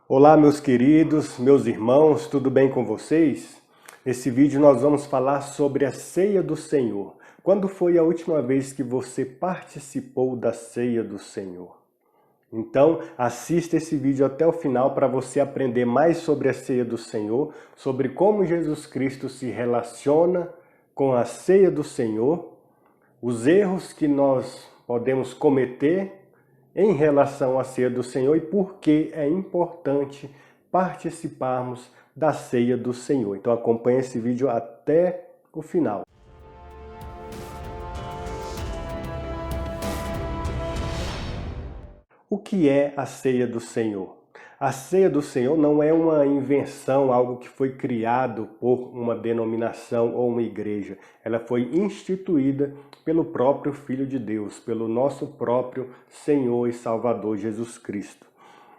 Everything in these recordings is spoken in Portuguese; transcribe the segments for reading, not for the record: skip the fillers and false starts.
Olá, meus queridos, meus irmãos, tudo bem com vocês? Nesse vídeo nós vamos falar sobre a ceia do Senhor. Quando foi a última vez que você participou da ceia do Senhor? Então, assista esse vídeo até o final para você aprender mais sobre a ceia do Senhor, sobre como Jesus Cristo se relaciona com a ceia do Senhor, os erros que nós podemos cometer em relação à ceia do Senhor e por que é importante participarmos da ceia do Senhor. Então acompanhe esse vídeo até o final. O que é a ceia do Senhor? A ceia do Senhor não é uma invenção, algo que foi criado por uma denominação ou uma igreja. Ela foi instituída pelo próprio Filho de Deus, pelo nosso próprio Senhor e Salvador Jesus Cristo.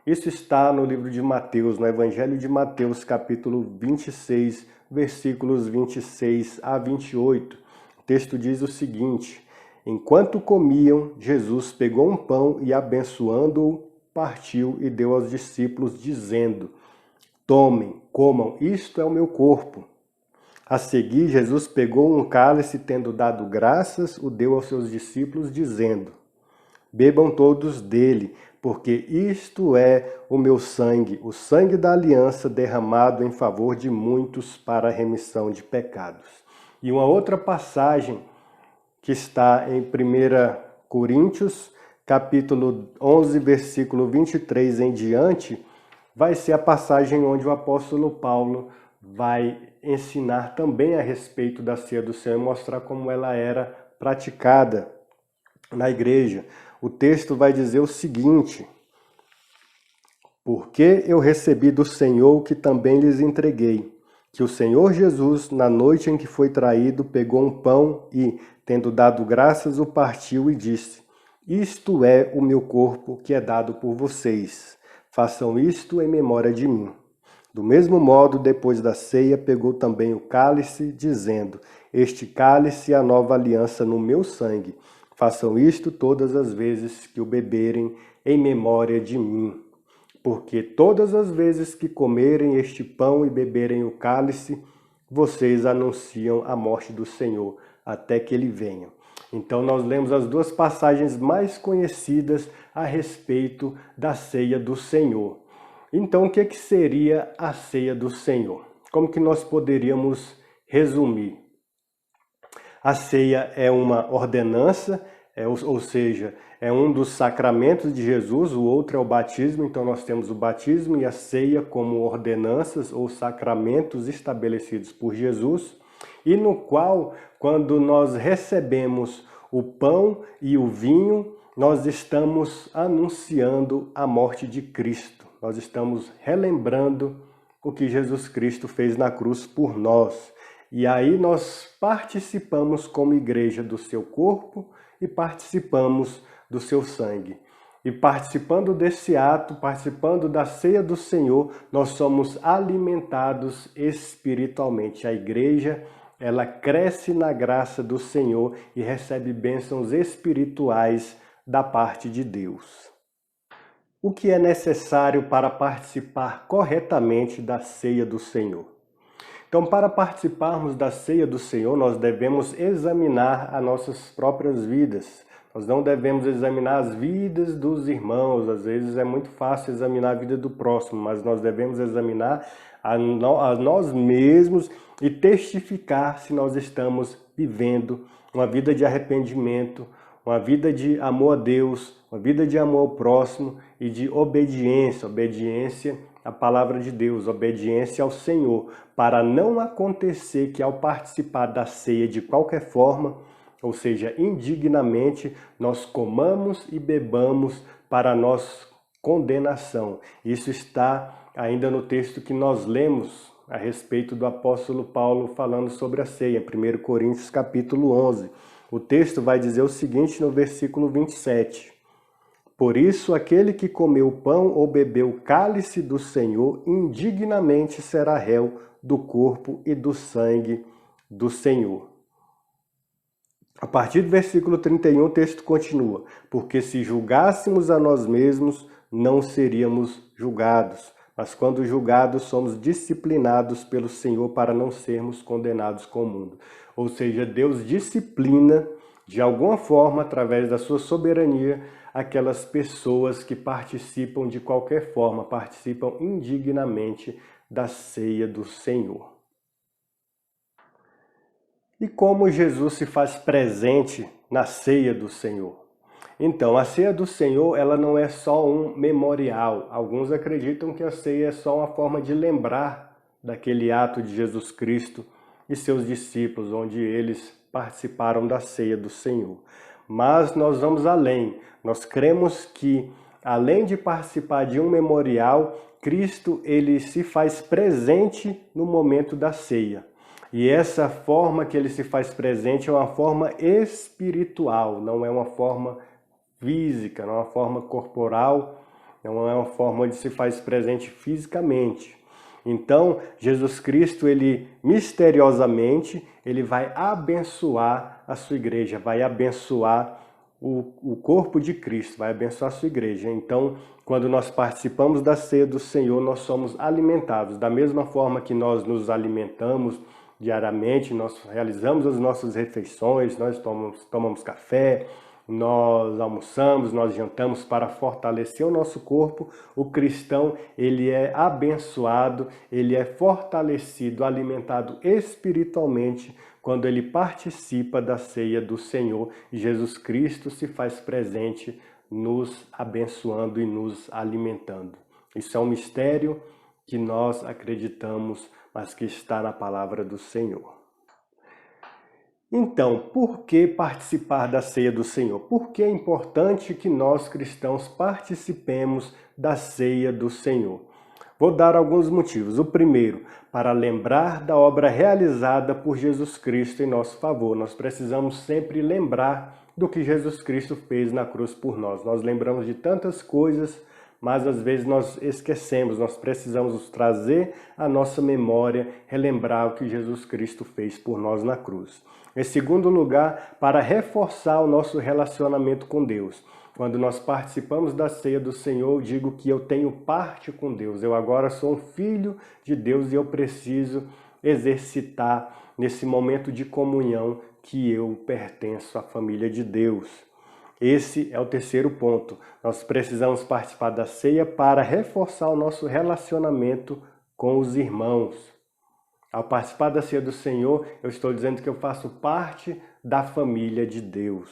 Isso está no livro de Mateus, no Evangelho de Mateus, capítulo 26, versículos 26 a 28. O texto diz o seguinte: Enquanto comiam, Jesus pegou um pão e, abençoando-o, partiu e deu aos discípulos, dizendo: Tomem, comam, isto é o meu corpo. A seguir, Jesus pegou um cálice, tendo dado graças, o deu aos seus discípulos, dizendo: Bebam todos dele, porque isto é o meu sangue, o sangue da aliança derramado em favor de muitos para a remissão de pecados. E uma outra passagem que está em 1 Coríntios, capítulo 11, versículo 23 em diante, vai ser a passagem onde o apóstolo Paulo vai ensinar também a respeito da ceia do Senhor e mostrar como ela era praticada na igreja. O texto vai dizer o seguinte: Porque eu recebi do Senhor o que também lhes entreguei, que o Senhor Jesus, na noite em que foi traído, pegou um pão e, tendo dado graças, o partiu e disse: Isto é o meu corpo que é dado por vocês. Façam isto em memória de mim. Do mesmo modo, depois da ceia, pegou também o cálice, dizendo: Este cálice é a nova aliança no meu sangue. Façam isto todas as vezes que o beberem em memória de mim. Porque todas as vezes que comerem este pão e beberem o cálice, vocês anunciam a morte do Senhor, até que ele venha. Então nós lemos as duas passagens mais conhecidas a respeito da ceia do Senhor. Então o que seria a ceia do Senhor? Como que nós poderíamos resumir? A ceia é uma ordenança, ou seja, é um dos sacramentos de Jesus, o outro é o batismo. Então nós temos o batismo e a ceia como ordenanças ou sacramentos estabelecidos por Jesus, e no qual, quando nós recebemos o pão e o vinho, nós estamos anunciando a morte de Cristo. Nós estamos relembrando o que Jesus Cristo fez na cruz por nós. E aí nós participamos como igreja do seu corpo e participamos do seu sangue. E participando desse ato, participando da ceia do Senhor, nós somos alimentados espiritualmente. A igreja, ela cresce na graça do Senhor e recebe bênçãos espirituais da parte de Deus. O que é necessário para participar corretamente da ceia do Senhor? Então, para participarmos da ceia do Senhor, nós devemos examinar as nossas próprias vidas. Nós não devemos examinar as vidas dos irmãos. Às vezes é muito fácil examinar a vida do próximo, mas nós devemos examinar a nós mesmos e testificar se nós estamos vivendo uma vida de arrependimento, uma vida de amor a Deus, uma vida de amor ao próximo e de obediência. Obediência à palavra de Deus, obediência ao Senhor, para não acontecer que ao participar da ceia de qualquer forma, ou seja, indignamente, nós comamos e bebamos para nossa condenação. Isso está ainda no texto que nós lemos a respeito do apóstolo Paulo falando sobre a ceia, em 1 Coríntios capítulo 11. O texto vai dizer o seguinte no versículo 27. Por isso, aquele que comeu o pão ou bebeu o cálice do Senhor, indignamente será réu do corpo e do sangue do Senhor. A partir do versículo 31, o texto continua. Porque se julgássemos a nós mesmos, não seríamos julgados. mas quando julgados, somos disciplinados pelo Senhor para não sermos condenados com o mundo. Ou seja, Deus disciplina, de alguma forma, através da sua soberania, aquelas pessoas que participam de qualquer forma, participam indignamente da ceia do Senhor. E como Jesus se faz presente na ceia do Senhor? Então, a ceia do Senhor, ela não é só um memorial. Alguns acreditam que a ceia é só uma forma de lembrar daquele ato de Jesus Cristo e seus discípulos, onde eles participaram da ceia do Senhor. Mas nós vamos além. Nós cremos que, além de participar de um memorial, Cristo ele se faz presente no momento da ceia. E essa forma que ele se faz presente é uma forma espiritual, não é uma forma física, não é uma forma corporal, não é uma forma onde se faz presente fisicamente. Então, Jesus Cristo, ele misteriosamente, ele vai abençoar a sua igreja, vai abençoar o corpo de Cristo, vai abençoar a sua igreja. Então, quando nós participamos da ceia do Senhor, nós somos alimentados. Da mesma forma que nós nos alimentamos diariamente, nós realizamos as nossas refeições, nós tomamos café, nós almoçamos, nós jantamos para fortalecer o nosso corpo. O cristão, ele é abençoado, ele é fortalecido, alimentado espiritualmente quando ele participa da ceia do Senhor. E Jesus Cristo se faz presente nos abençoando e nos alimentando. Isso é um mistério que nós acreditamos, mas que está na palavra do Senhor. Então, por que participar da ceia do Senhor? Por que é importante que nós cristãos participemos da ceia do Senhor? Vou dar alguns motivos. O primeiro, para lembrar da obra realizada por Jesus Cristo em nosso favor. Nós precisamos sempre lembrar do que Jesus Cristo fez na cruz por nós. Nós lembramos de tantas coisas, mas às vezes nós esquecemos, nós precisamos trazer à nossa memória, relembrar o que Jesus Cristo fez por nós na cruz. Em segundo lugar, para reforçar o nosso relacionamento com Deus. Quando nós participamos da ceia do Senhor, eu digo que eu tenho parte com Deus. Eu agora sou um filho de Deus e eu preciso exercitar nesse momento de comunhão que eu pertenço à família de Deus. Esse é o terceiro ponto. Nós precisamos participar da ceia para reforçar o nosso relacionamento com os irmãos. Ao participar da ceia do Senhor, eu estou dizendo que eu faço parte da família de Deus.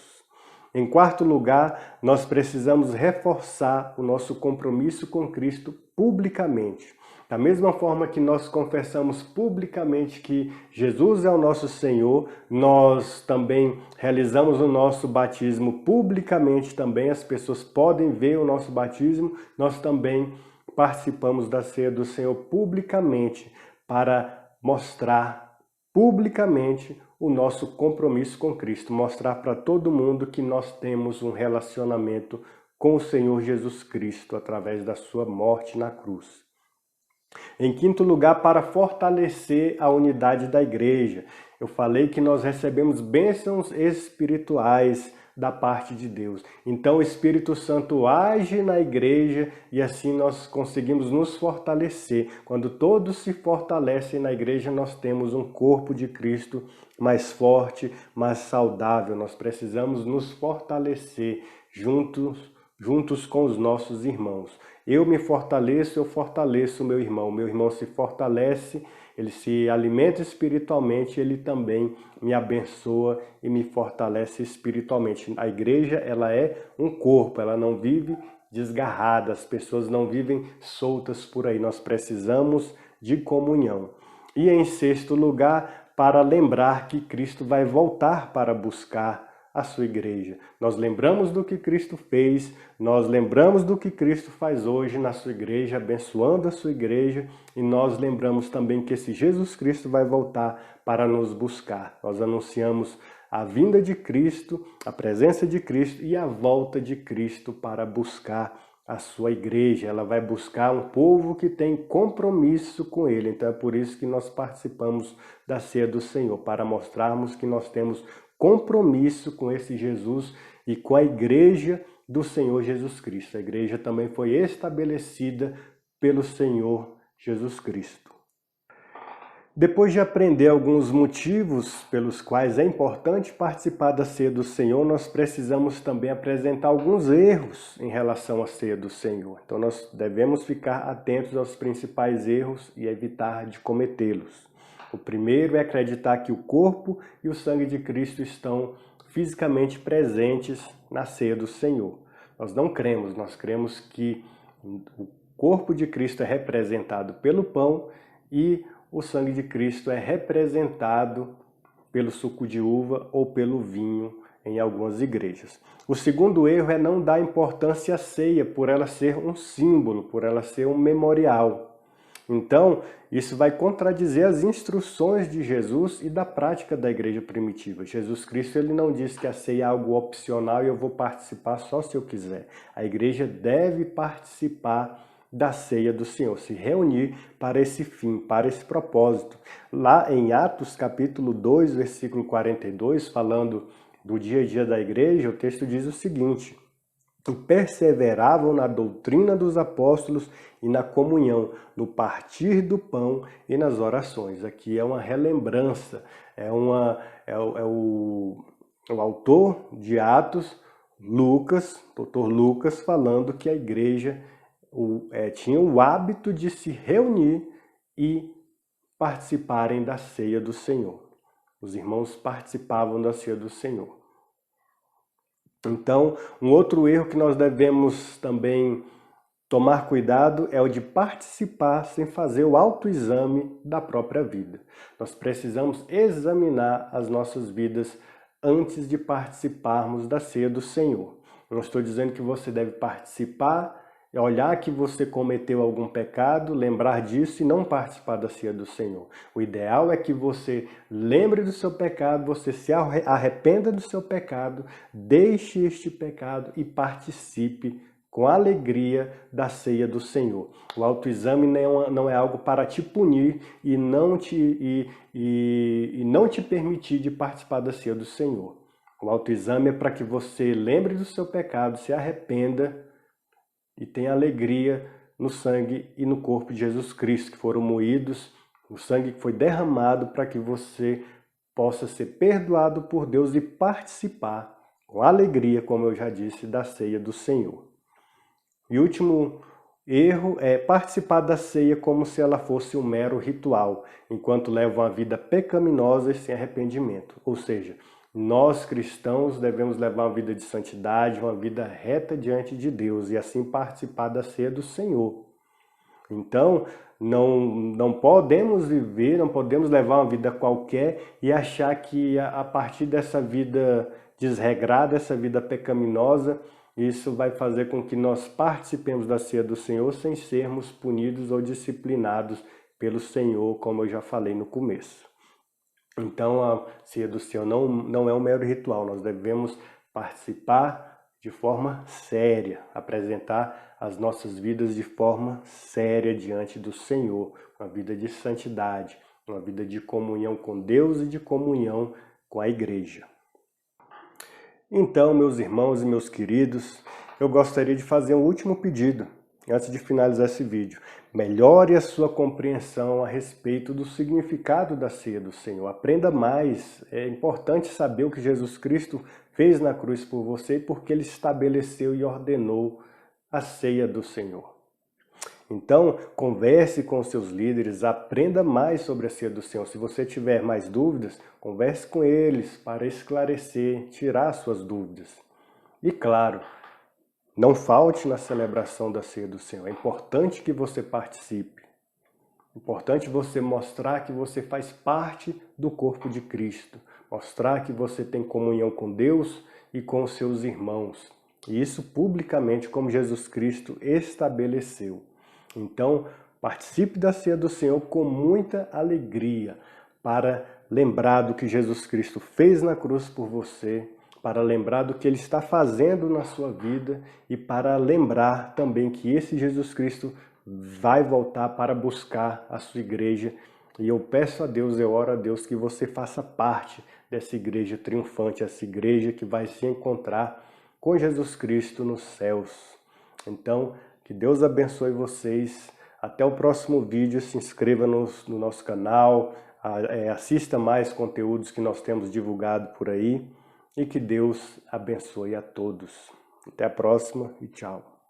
Em quarto lugar, nós precisamos reforçar o nosso compromisso com Cristo publicamente. Da mesma forma que nós confessamos publicamente que Jesus é o nosso Senhor, nós também realizamos o nosso batismo publicamente também, as pessoas podem ver o nosso batismo, nós também participamos da ceia do Senhor publicamente para mostrar publicamente o nosso compromisso com Cristo, mostrar para todo mundo que nós temos um relacionamento com o Senhor Jesus Cristo através da sua morte na cruz. Em quinto lugar, para fortalecer a unidade da igreja. Eu falei que nós recebemos bênçãos espirituais da parte de Deus. Então o Espírito Santo age na igreja e assim nós conseguimos nos fortalecer. Quando todos se fortalecem na igreja, nós temos um corpo de Cristo mais forte, mais saudável. Nós precisamos nos fortalecer juntos com os nossos irmãos. Eu me fortaleço, eu fortaleço o meu irmão se fortalece, ele se alimenta espiritualmente, ele também me abençoa e me fortalece espiritualmente. A igreja, ela é um corpo, ela não vive desgarrada, as pessoas não vivem soltas por aí, nós precisamos de comunhão. E em sexto lugar, para lembrar que Cristo vai voltar para buscar a sua igreja. Nós lembramos do que Cristo fez, nós lembramos do que Cristo faz hoje na sua igreja, abençoando a sua igreja, e nós lembramos também que esse Jesus Cristo vai voltar para nos buscar. Nós anunciamos a vinda de Cristo, a presença de Cristo e a volta de Cristo para buscar a sua igreja. Ela vai buscar um povo que tem compromisso com ele. Então é por isso que nós participamos da ceia do Senhor, para mostrarmos que nós temos compromisso com esse Jesus e com a igreja do Senhor Jesus Cristo. A igreja também foi estabelecida pelo Senhor Jesus Cristo. Depois de aprender alguns motivos pelos quais é importante participar da ceia do Senhor, nós precisamos também apresentar alguns erros em relação à ceia do Senhor. Então nós devemos ficar atentos aos principais erros e evitar de cometê-los. O primeiro é acreditar que o corpo e o sangue de Cristo estão fisicamente presentes na ceia do Senhor. Nós não cremos, nós cremos que o corpo de Cristo é representado pelo pão e o sangue de Cristo é representado pelo suco de uva ou pelo vinho em algumas igrejas. O segundo erro é não dar importância à ceia por ela ser um símbolo, por ela ser um memorial. Então, isso vai contradizer as instruções de Jesus e da prática da igreja primitiva. Jesus Cristo ele não diz que a ceia é algo opcional e eu vou participar só se eu quiser. A igreja deve participar da ceia do Senhor, se reunir para esse fim, para esse propósito. Lá em Atos capítulo 2, versículo 42, falando do dia a dia da igreja, o texto diz o seguinte: e perseveravam na doutrina dos apóstolos e na comunhão, no partir do pão e nas orações. Aqui é uma relembrança, é o autor de Atos, Lucas, doutor Lucas, falando que a igreja tinha o hábito de se reunir e participarem da ceia do Senhor. Os irmãos participavam da ceia do Senhor. Então, um outro erro que nós devemos também tomar cuidado é o de participar sem fazer o autoexame da própria vida. Nós precisamos examinar as nossas vidas antes de participarmos da ceia do Senhor. Eu não estou dizendo que você deve participar, olhar que você cometeu algum pecado, lembrar disso e não participar da ceia do Senhor. O ideal é que você lembre do seu pecado, você se arrependa do seu pecado, deixe este pecado e participe com alegria da ceia do Senhor. O autoexame não é algo para te punir e não te permitir de participar da ceia do Senhor. O autoexame é para que você lembre do seu pecado, se arrependa e tenha alegria no sangue e no corpo de Jesus Cristo, que foram moídos, o sangue que foi derramado para que você possa ser perdoado por Deus e participar com alegria, como eu já disse, da ceia do Senhor. E o último erro é participar da ceia como se ela fosse um mero ritual, enquanto leva uma vida pecaminosa e sem arrependimento. Ou seja, nós cristãos devemos levar uma vida de santidade, uma vida reta diante de Deus e assim participar da ceia do Senhor. Então, não podemos viver, não podemos levar uma vida qualquer e achar que a partir dessa vida desregrada, essa vida pecaminosa, isso vai fazer com que nós participemos da ceia do Senhor sem sermos punidos ou disciplinados pelo Senhor, como eu já falei no começo. Então, a ceia do Senhor não é um mero ritual, nós devemos participar de forma séria, apresentar as nossas vidas de forma séria diante do Senhor, uma vida de santidade, uma vida de comunhão com Deus e de comunhão com a igreja. Então, meus irmãos e meus queridos, eu gostaria de fazer um último pedido antes de finalizar esse vídeo. Melhore a sua compreensão a respeito do significado da ceia do Senhor. Aprenda mais. É importante saber o que Jesus Cristo fez na cruz por você e porque Ele estabeleceu e ordenou a ceia do Senhor. Então, converse com os seus líderes, aprenda mais sobre a ceia do Senhor. Se você tiver mais dúvidas, converse com eles para esclarecer, tirar suas dúvidas. E claro, não falte na celebração da ceia do Senhor. É importante que você participe. É importante você mostrar que você faz parte do corpo de Cristo. Mostrar que você tem comunhão com Deus e com os seus irmãos. E isso publicamente, como Jesus Cristo estabeleceu. Então, participe da ceia do Senhor com muita alegria, para lembrar do que Jesus Cristo fez na cruz por você, para lembrar do que Ele está fazendo na sua vida e para lembrar também que esse Jesus Cristo vai voltar para buscar a sua igreja. E eu peço a Deus, eu oro a Deus que você faça parte dessa igreja triunfante, essa igreja que vai se encontrar com Jesus Cristo nos céus. Então, que Deus abençoe vocês. Até o próximo vídeo, se inscreva no nosso canal, assista mais conteúdos que nós temos divulgado por aí e que Deus abençoe a todos. Até a próxima e tchau.